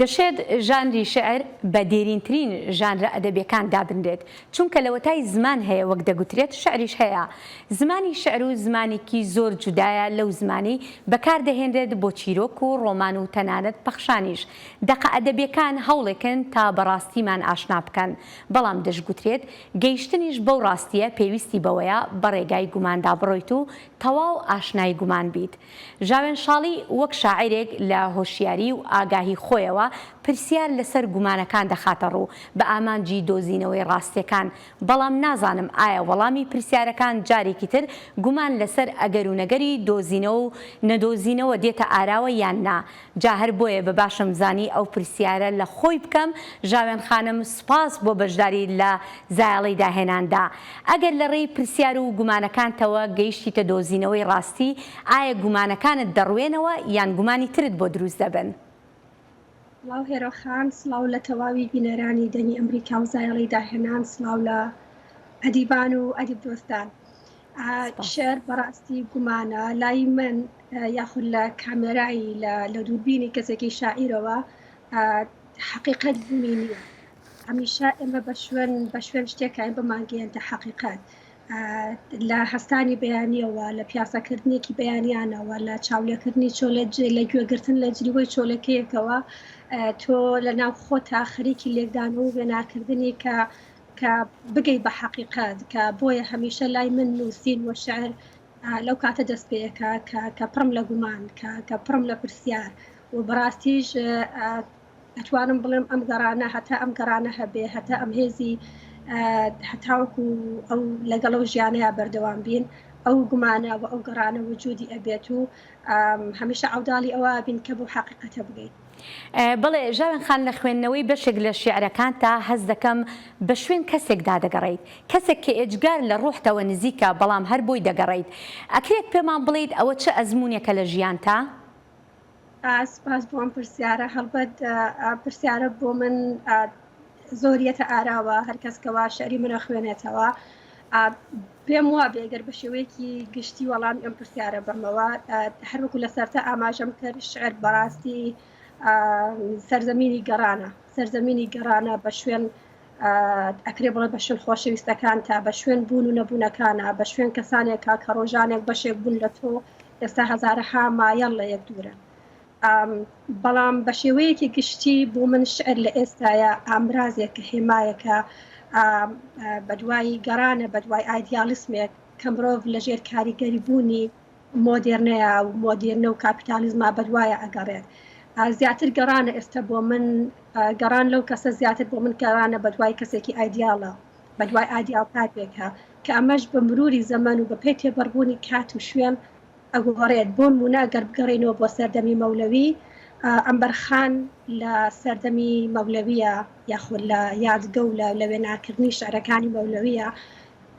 دەشێت ژانری شعر بە دێرینترین ژانرە ئەدەبیەکان دابنرێت چونکە لەوەتای زمان هەیە وەک دەگوترێت شعریش هەیە. زمانی شعر و زمانێکی زۆر جودایە لەو زمانی بەکاردەهێنرێت بۆ چیرۆک و ڕۆمان و تەنانەت پەخشانیش. دەقە ئەدەبیەکان هەوڵێکن تا بەڕاستیمان ئاشنا بکەن، بەڵام دەشگوترێت گەیشتنیش بەو ڕاستیە پێویستی بەوەیە بە ڕێگای گوماندا بڕۆیت و تەواو ئاشنای گومان بیت. ژاوێن شاڵی وەک شاعیرێک لە هۆشیاری و ئاگاهی خۆیەوە پرسیار لەسەر گومانەکان دەخاتە ڕوو بە ئامانجی دۆزینەوەی ڕاستیەکان، بەڵام نازانم ئایا وەڵامی پرسیارەکان جارێکی تر گومان لەسەر ئەگەر و نەگەری دۆزینەوە و نەدۆزینەوە دێتە ئاراوە یان نا. جا هەر بۆیە بە باشم زانی ئەو پرسیارە لە خۆی بکەم. ژاوێن خانم سوپاس بۆ بەشداری لە زایاڵی داهێناندا. ئەگەر لە ڕێی پرسیار و گومانەکانتەوە گەیشتیتە دۆزینەوەی ڕاستی، ئایا گومانەکانت دەڕوێنەوە یان گومانی ترت بۆ دروست دەبن؟ سلااو هێرۆخان، سلااو لە تەواوی بینەرانی دەنی ئەمریکا و زایاڵی داهێنان، سلااو لە ئەدیبان و ئەدیب دۆستان. شعر بەڕاستی گومانە لای من یاخود لە کامێرایی لە دووربینی کەسێکی شاعیرەوە حقیقەت بوونی نییە. هەمیشە ئێمە بە شوێن شتێکین بمانگەیەنتە حقیقەت لە هەستانی بەیانیەوە، لە پیاسەکردنێکی بەیانیانەوە، لە چاولێکردنی لە گوێگرتن لە جلیوەی چۆلەکەیەکەوە تۆ لە ناو خۆتا خەریکی لێکدان و وێناکردنی کە بگەی بە حقیقەت، کە بۆیە هەمیشە لای من نووسین و شعر لەو کاتە دەست پێەکە کە پڕم لە گومان، کە پڕم لە پرسیار و بەڕاستیش ئەتوانم بڵێم ئەم گەڕانە هەتا ئەم گەڕانە هەبێ، هەتا ئەم هێزی هەتاوەکو ئەو لەگەڵەوە ژیانەیە بەردەوام بین، ئەو گومانە و ئەو گەڕانە وجودی ئەبێت و هەمیشە ئەوداڵی ئەوە بین کە بۆ حقیقەتە بگەیت. بڵێ ژاوێن خان لە خوێندنەوەی بەشێک لە شیعرەکان تا هەز دەکەم بە شوێن کەسێکدا دەگەڕیت، کەسێک کە ئێجگار لە ڕوحتەوە نزیکە بەڵام هەر بۆی دەگەڕیت. ئەکرێت پێمان بڵیت ئەوە چه ئەزمونێکە لە ژیان تا؟ سپاس بۆ ئەم پرسیارە. هەڵبەت پرسیارە بۆ من زۆریەتە ئاراوە، هەر کەسکەوە شعری منە خوێنێتەوە پێم وابێ ئەگەر بە شێوەیەکی گشتی وەڵامی ئەم پرسیارە بەمەوە هەروەکو لە سەرتا ئاماژەم کرد شعر بەڕاستی سەرزەمینی گەڕانە بە شوێن ئەکرێ بڵێ بە شوێن خۆشەویستەکان تا بە شوێن بوون و نەبوونەکانە، بە شوێن کەسانێکە کە ڕۆژانێک بەشێک بوون لە تۆ ئێستا هەزارەها مایەڵ لە یەک دوورە. بەڵام بە شێوەیەکی گشتی بۆ من شعر لە ئێستاە ئامرازێکە هێمایەکە بەدوای گەڕانە، بەدوای ئایدیالیسمێک کە مرۆڤ لەژێر کاریگەری بوونی مۆدێرنەیە و مۆدێرنە و کاپیتالیزما بەدوایە ئەگەڕێت. زیاتر گەڕانە ئێستا بۆ من گەڕان لەو کەسە زیاتر بۆ من گەڕانە بەدوای کەسێکی ئایدیاڵە، بەدوای ئایدیال تایپێکە کە ئەمەش بە مروری زەمان و بە پێی تێبەڕبوونی کات و شوێن ئەگۆڕێت. بۆ نمونە ئەگەر بگەڕێنەوە بۆ سەردەمی مەولەوی، ئەمبەرخان لە سەردەمی مەولەویە یاخود لە یادگە و لە وێناکردنی شعرەکانی مەولەویە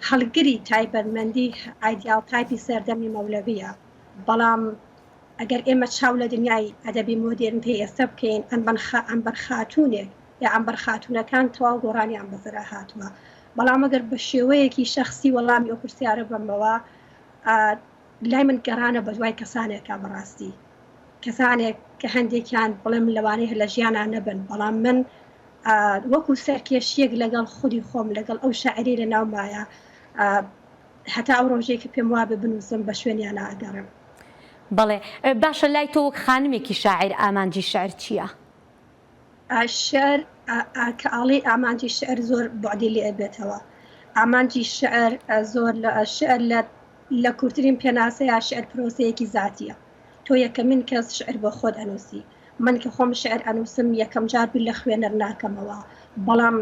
هەڵگری تایبەتمەندی ئایدیال تایپی سەردەمی مەولەویە. بەڵام ئەگەر ئێمە چاو لە دنیای ئەدەبی مۆدێرن پێی ئێستا بکەین ئەمبەر خاتونێک یا ئەمبەر خاتونەکان تەواو گۆڕانیان بەزرا هاتووە. بەڵام ئەگەر بە شێوەیەکی شەخصی وەڵامی ئەو پرسیارە بەمەوە لای من گەڕانە بەدوای کەسانێکە بەڕاستی کەسانێک کە هەندێکیان بڵێم لەوانەیە لە ژیانان نەبن، بەڵام من وەکو سەرکێشیەک لەگەڵ خودی خۆم لەگەڵ ئەو شاعری لە ناومایە هەتا ئەو ڕۆژێکی پێم وابێ بنووسم بە شوێنیان ئاگەڕم. بەڵێ باشە، لای تۆ وەک خانمێکی شاعیر ئامانجی شعر چییە؟ شعر کە ئاڵی ئامانجی شعر زۆر بەعدی لێ ئەبێتەوە. ئامانجی شعر زۆر شعر لە کورتترین پێناسەیە شعر پرۆسەیەکی زاتیە. تۆ یەکەمین کەس شعر بۆ خۆت ئەنووسی. من کە خۆم شعر ئەنووسم یەکەم جار بیر لە خوێنەر ناکەمەوە، بەڵام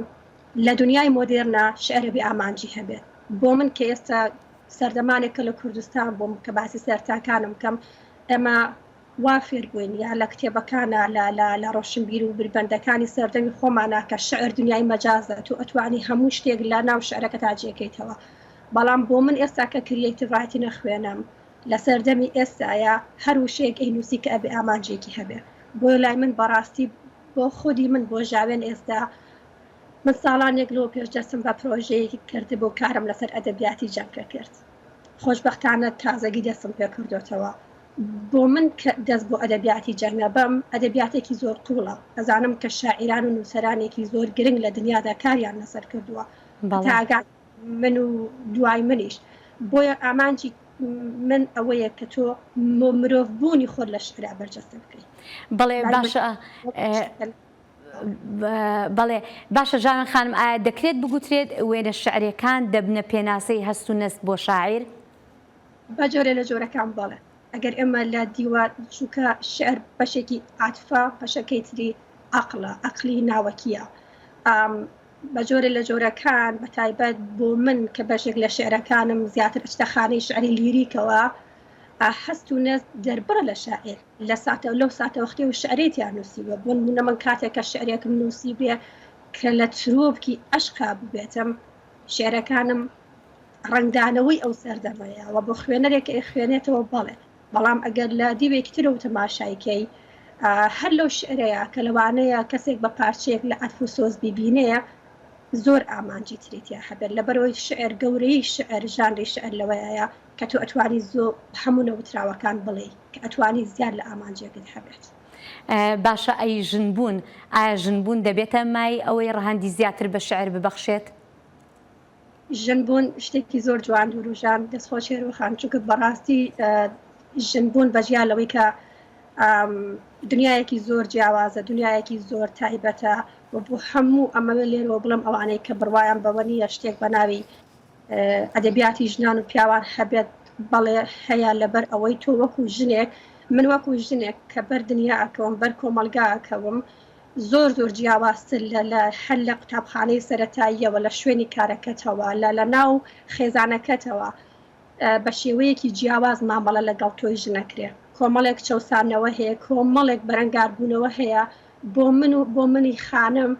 لە دنیای مۆدێرنە شعرە بێ ئامانجی هەبێت. بۆ من کە ئێستا سەردەمانێکە لە کوردستان بۆم کە باسی سەرتاکانم کەم ئێمە وا فێر بووین یا لە کتێبەکانە لە ڕۆشنبیر و بربەندەکانی سەردەمی خۆمانە کە شعر دنیای مەجازە و ئەتوانی هەموو شتێک لە ناو شعرەکە تاجێکیتەوە. بەڵام بۆ من ئێستا کە کریێتیڤایەتی نەخوێنم لە سەردەمی ئێستاە هەر وشەیەک ئەینووسی کە ئەبێ ئامانجێکی هەبێ. بۆ لای من بەڕاستی بۆ خودی من بۆ ژاوێن ئێستا من ساڵانێک لەوە پێش دەستم بە پرۆژەیەکی کرد بۆ کارم لەسەر ئەدەبیاتی جەمکە کرد. خۆشبەختانە تازەگی دەستم پێ کردوتەوە بۆ من کە دەست بۆ ئەدەبیاتی جەنگە بەم ئەدەبیاتێکی زۆر قوڵە ئەزانم کە شاعیران و نووسەرانێکی زۆر گرنگ لە دنیادا کاریان لەسەر کردووە تاگات من و دوای منیش بۆیە ئامانجی من ئەوەیە کە تۆ مرۆڤ بوونی خۆت لە شعرا بەرجەستە بکەیت. بەڵێ باشە بەڵێ باشە ژاوێن خانم ئایا دەکرێت بگوترێت وێنە شعرەکان دەبنە پێناسەی هەست و نەست بۆ شاعیر؟ بە جۆرە لە جۆرەکان بەڵێ ئەگەر ئێمە لە دیوار چووکە شعر بەشێکی عاتفە بەشەکەی تری عەقلی ناوەکیە بە جۆرە لە جۆرەکان بە تایبەت بۆ من کە بەشێک لە شعرەکانم زیاتر ئەچتەخانەی شعری لیریکەوە هەست و نەست دەربڕە لە شاعر لە ساتە لەو ساتە وەختی و شعرێتیان نووسیوە بۆ نمونە من کاتێکە شعرێکم نووسی بێ کە لە ترۆبکی عەشقا ببێتم شعرەکانم ڕنگدانەوەی ئەو سەردەمەیەوە بۆ خوێنەرێک خوێنێتەوە بەڵام ئەگەر لە دیوێکی ترە و تەماشایکەی هەر لەو شعرەیە کە لەوانەیە کەسێک بە پارچەیەک لە عەتف و سۆز بیبینەیە زۆر ئامانجی تریتیا هەبێت لەبەرەوەی شعر گەورەی شعر ژانری شعر لەوەیە کە تۆ ئەتوانی زۆر هەموو نەوتراوەکان بڵێ کە ئەتوانی زیاد لە ئامانجێکت هەبێت. باشە ئەی ژنبوون ئایا ژنبوون دەبێتە مای ئەوەی ڕەهەندی زیاتر بە شعر ببەخشێت؟ ژنبوون شتێکی زۆر جوان دوروژان دەستخۆشی ڕوخان چونکە بەڕاستی ژنبوون بەژیان لەوەی کە دنیایەکی زۆر جیاوازە دنیایەکی زۆر تایبەتە و بۆ هەموو ئەمە لێرەوە بڵم ئەوانەی کە بڕوایان بەوە نیە شتێک بە ناوی ئەدەبیاتی ژنان و پیاوان هەبێت بەڵێ هەیە لەبەر ئەوەی تۆ وەکو ژنێک من وەکو ژنێک کە بەر دنیا ئەکەوم بەر کۆمەلگا ئەکەوم زۆر جیاوازتر لە هەر لە قوتابخانەی سەرەتاییەوە لە شوێنی کارەکەتەوە لە ناو خێزانەکەتەوە بە شێوەیەکی جیاواز مامەڵە لەگەڵ تۆی ژنەکرێ کۆمەڵێک چەسانەوە هەیە کۆمەڵێک بەرەنگاربوونەوە هەیە بۆ منی خانم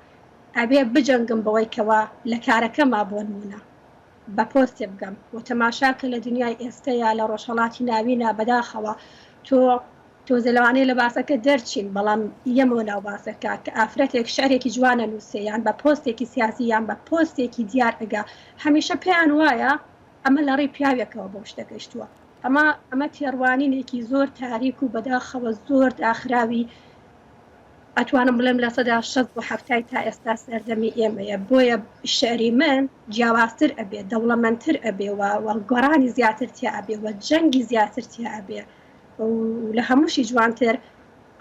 ئەبێ بجەنگم بەوەی کەوە لە کارەکەما بۆ نمونە بە پۆستێ بگەم و تەماشاکە لە دنیای ئێستەیە لە ڕۆژهەڵاتی ناوینە بەداخەوە تۆزە لەوانەیە لە باسەکە دەرچین بەڵام یەمەوە ناو باسەکە کە ئافرەتێک شعرێکی جوانە نووسیان بە پۆستێکی سیاسییان بە پۆستێکی دیار ئەگا هەمیشە پێیان وایە ئەمە لە ڕێی پیاوێکەوە بۆ شتەگەشتووە ئەمە تێڕوانینێکی زۆر تاریک و بەداخەوە زۆر داخراوی ئەتوانم بڵێم لە سەدا 60 تا ئێستا سەردەمی ئێمەیە بۆیە شعری من جیاوازتر ئەبێ دەوڵەمەندتر ئەبێ و گۆڕانی زیاتر تیا ئەبێ و جەنگی زیاتر تیا ئەبێ لە هەمووشی جوانتر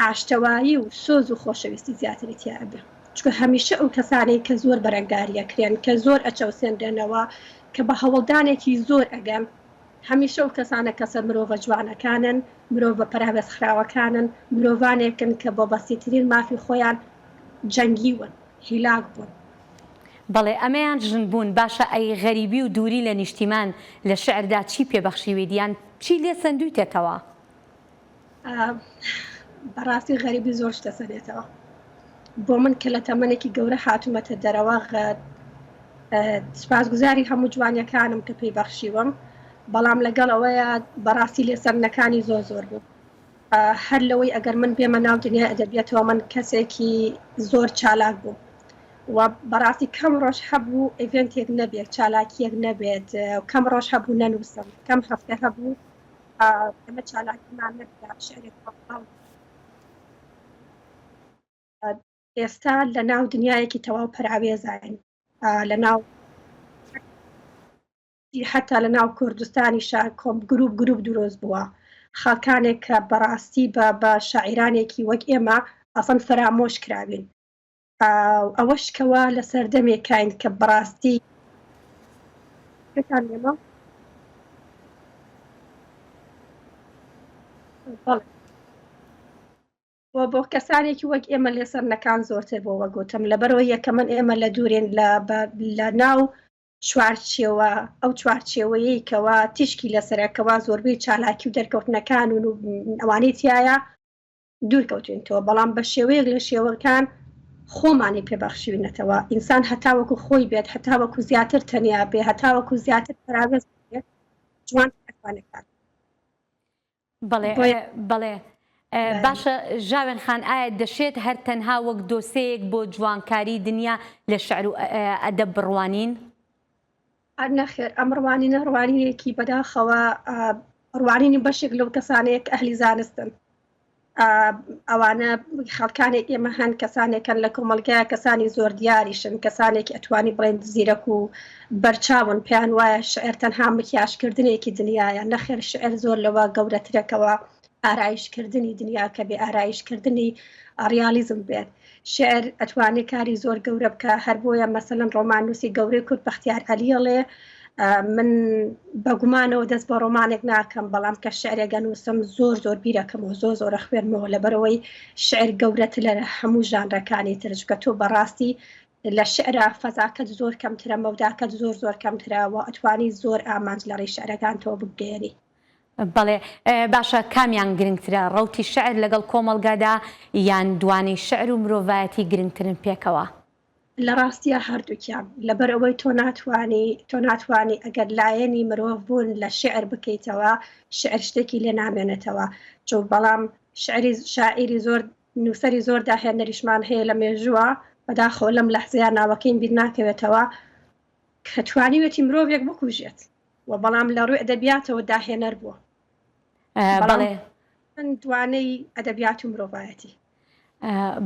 ئاشتەوایی و سۆز و خۆشەویستی زیاتری تیا ئەبێ چکە هەمیشە ئەو کەسانەی کە زۆر بەرەنگاریەکرێن کە زۆر ئەچەوسێنرێنەوە کە بە هەوڵدانێکی زۆر ئەگەم هەمیشە ئەو کەسانە کەسە مرۆڤە جوانەکانن مرۆڤ بە پەراوێزخراوەکانن مرۆڤانێکن کە بۆ بەسیترین مافی خۆیان جەنگیون هیلاک بوون. بەڵێ ئەمەیان ژن بوون باشە ئەی غەریبی و دووری لە نیشتیمان لە شعردا چی پێبەخشیویدیان چی لێ سندویتێتەوە؟ بەڕاستی غەریبی زۆر شتە سەرێتەوە بۆ من کە لە تەمەنێکی گەورە هاتوومەتە دەرەوە سپاسگوزاری هەموو جوانیەکانم کە پێی بەخشیوەم بەڵام لەگەڵ ئەوەیە بەڕاستی لێسەرنەکانی زۆر بوو هەر لەوەی ئەگەر من بێمە ناو دنیا ئەدەبیێتەوە من کەسێکی زۆر چالاک بوو و بەڕاستی کەم ڕۆژ هەبوو ئیڤنتێک نەبێت چالاکیەک نەبێت کەم ڕۆژ هەبوو نەنووسم کەم هەفتە هەبوو ئەمە چالاکیمان نەبێت شعرێک ئێستا لە ناو دنیایەکی تەواو پەراوێزین لە ناو حتا لە ناو کوردستانی کۆم گروپ دروست بووە خەڵکانێک کە بەڕاستی بە شاعیرانێکی وەک ئێمە ئەسەن فەرامۆش کراوین ئەوەشکەوە لە سەردەمێکین کە بەڕاستی ئێمە بۆ کەسانێکی وەک ئێمە لێسەرنەکان زۆرتر بۆ وەگوتم لەبەرەوە یەکە من ئێمە لە دوورێن لە ناو چوارچێوە ئەو چوارچێوەیەی کەوا تیشکی لەسەرەکەوا زۆربەی چالاکی و دەرکەوتنەکان و ئەوانەی تایە دوورکەوتوینەوە بەڵام بە شێوەیەک لە شێوەکان خۆمانی پێبەخشیونەتەوە ئینسان هەتاوەکو خۆی بێت هەتاوەکو زیاتر تەنیا بێ هەتاوەکو زیاتر پراوێز بێت جوان ئەتوانێت. بەڵێ باشە ژاوێن خان ئایا دەشێت هەر تەنها وەک دۆسەیەک بۆ جوانکاری دنیا لە شعر و ئەدەب بڕوانین؟ نەخێر ئەم ڕوانینە ڕوانینێکی بەداخەوە ڕوانینی بەشێک لەو کەسانەیە کە ئەهلی زانستن ئەوانە خەڵکانێک ئێمە هەن کەسانێکن لە کۆمەلگایە کەسانی زۆر دیاریشن کەسانێکی ئەتوانی بڵێن زیرەک و بەرچاون پێیان وایە شعر تەنها مکیاشکردنێکی دنیاە نەخێر شعر زۆر لەوە گەورەترەکەوە ئارایشکردنی دنیا کە بێ ئارایشکردنی ڕیالیزم بێت شعر ئەتوانێت کاری زۆر گەورە بکە هەر بۆیە مەسەلەن ڕۆمانوسی گەورەی کورد بەختیار عەلیەڵێ من بەگومانەوە دەست بە ڕۆمانێک ناکەم بەڵام کە شعرێگە نووسم زۆر بیرەکەمەوە زۆرە خوێنمەوە لەبەرەوەی شعر گەورەتر لە هەموو ژانرەکانی ترچکە تۆ بەڕاستی لە شعرە فەزاکەت زۆر کەمترە مەوداکەت زۆر کەمترەوە ئەتوانی زۆر ئامانج لە ڕێی شعرەکانتەوە بگەێنی بەڵێ باشە کامیان گرنگترە ڕەوتی شعر لەگەڵ کۆمەلگادا یان دوانەی شعر و مرۆڤایەتی گرنگترن پێکەوە لە ڕاستیە هەردووکیان لەبەر ئەوەی تۆ ناتوانی ئەگەر لایەنی مرۆڤ بوون لە شعر بکەیتەوە شعر شتێکی لێ نامێنێتەوە چۆ بەڵام شاعری زۆر نووسری زۆر داهێنەریشمان هەیە لە مێژووە بەداخەوە لەم لەحزەیە ناوەکەیم بیر ناکەوێتەوە کە توانیوێتی مرۆڤێک بکوژێت و بەڵام لە ڕووی ئەدەبیاتەوە داهێنەر بووە بەڵێ دوانەی ئەدەبیات و مرۆڤایەتی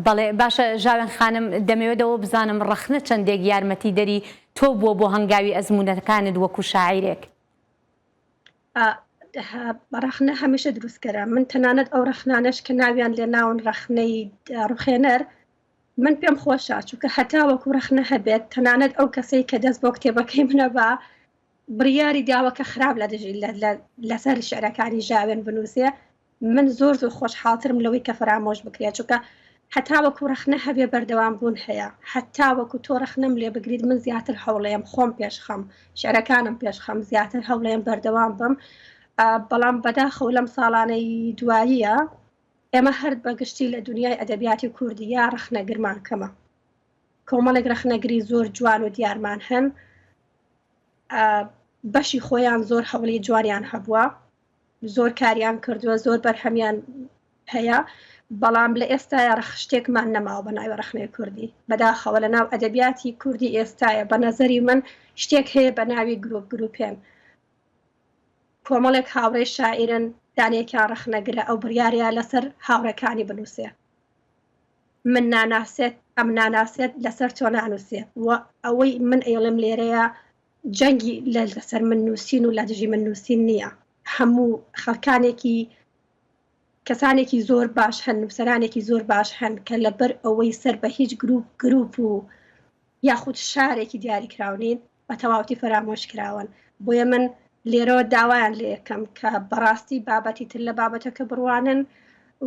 بەڵێ باشە ژاوێن خانم دەمەوێتەوە بزانم ڕەخنە چەندێک یارمەتی دەری تۆ بووە بۆ هەنگاوی ئەزمونونەکانت وەکو شاعیرێک ڕەخنە هەمیشە دروستکەرە من تەنانەت ئەو ڕەخنانەش کە ناویان لێ ناون ڕەخنەی ڕوخێنەر من پێم خۆشە چونکە هەتا وەکو ڕەخنە هەبێت تەنانەت ئەو کەسەی کە دەست بۆ کتێبەکەی منە بە بڕیاری داوەکە خراپ لەسەر شعرەکانی ژاوێن بنووسێ من زۆر خۆشحاڵترم لەوەی کە فرامۆش بکرێت چونکە هەتا وەکو ڕەخنە هەبێ بەردەوام بوون هەیە هەتا وەکو تۆ ڕەخنەم لێ بگریت من زیاتر هەوڵەیەم خۆم پێشخەم شعرەکانم پێشخەم زیاتر هەوڵەیەم بەردەوام بم بەڵام بەداخەو لەم ساڵانەی دواییە ئێمە هەر بەگشتی لە دنیای ئەدەبیاتی کوردی یا ڕەخنەگرمان کەمە کۆمەڵێک ڕەخنەگری زۆر جوان و دیارمان هەن بەشی خۆیان زۆر هەوڵی جوانیان هەبووە زۆر کاریان کردووە زۆر بەرهەمیان هەیە بەڵام لە ئێستاە ڕەخ شتێکمان نەماوە بە ناوی ڕەخنەی کوردی بەداخەوە لە ناو ئەدەبیاتی کوردی ئێستاە بە نەزەری من شتێک هەیە بە ناوی گروپێن کۆمەڵێک هاوڕێی شاعرن دانێکیان ڕەخنەگرە ئەو بڕیاریە لەسەر هاوڕەکانی بنووسێ من ناناسێت ئەم ناناسێت لەسەر تۆ نانووسێ و ئەوەی من ئێڵم لێرەیە جەنگی لەسەر من نووسین و لە دژی من نووسین نییە هەموو خەڵکانێکی کەسانێکی زۆر باش هەن نووسەرانێکی زۆر باش هەن کە لەبەر ئەوەی سەر بە هیچ گروپ و یاخود شارێکی دیاریکراونین بە تەواوەتی فەرامۆش کراون بۆیە من لێرەوە داوایان لێ یەکەم کە بەڕاستی بابەتی تر لە بابەتەکە بڕوانن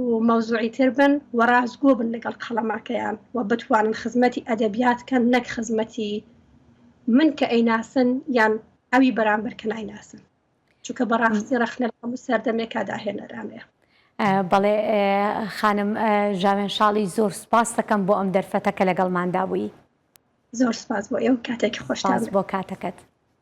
و مەوزوعی تر بن و ڕازگۆ بن لەگەڵ قەڵەماکەیان و بتوانن خزمەتی ئەدەبیاتکەن نەک خزمەتی من کە ئەیناسن یان ئەوی بەرامبەر کە نایناسن چونکە بەڕاستی ڕەخنە هەموو سەردەمێکا داهێنەرانەیە بەڵێ خانم ژاوێن شاڵی زۆر سپاس دەکەم بۆ ئەم دەرفەتە کە لەگەڵماندا بووی زۆر سپاس بۆ ئێوە کاتێکی خۆشتان بۆ کاتەکەت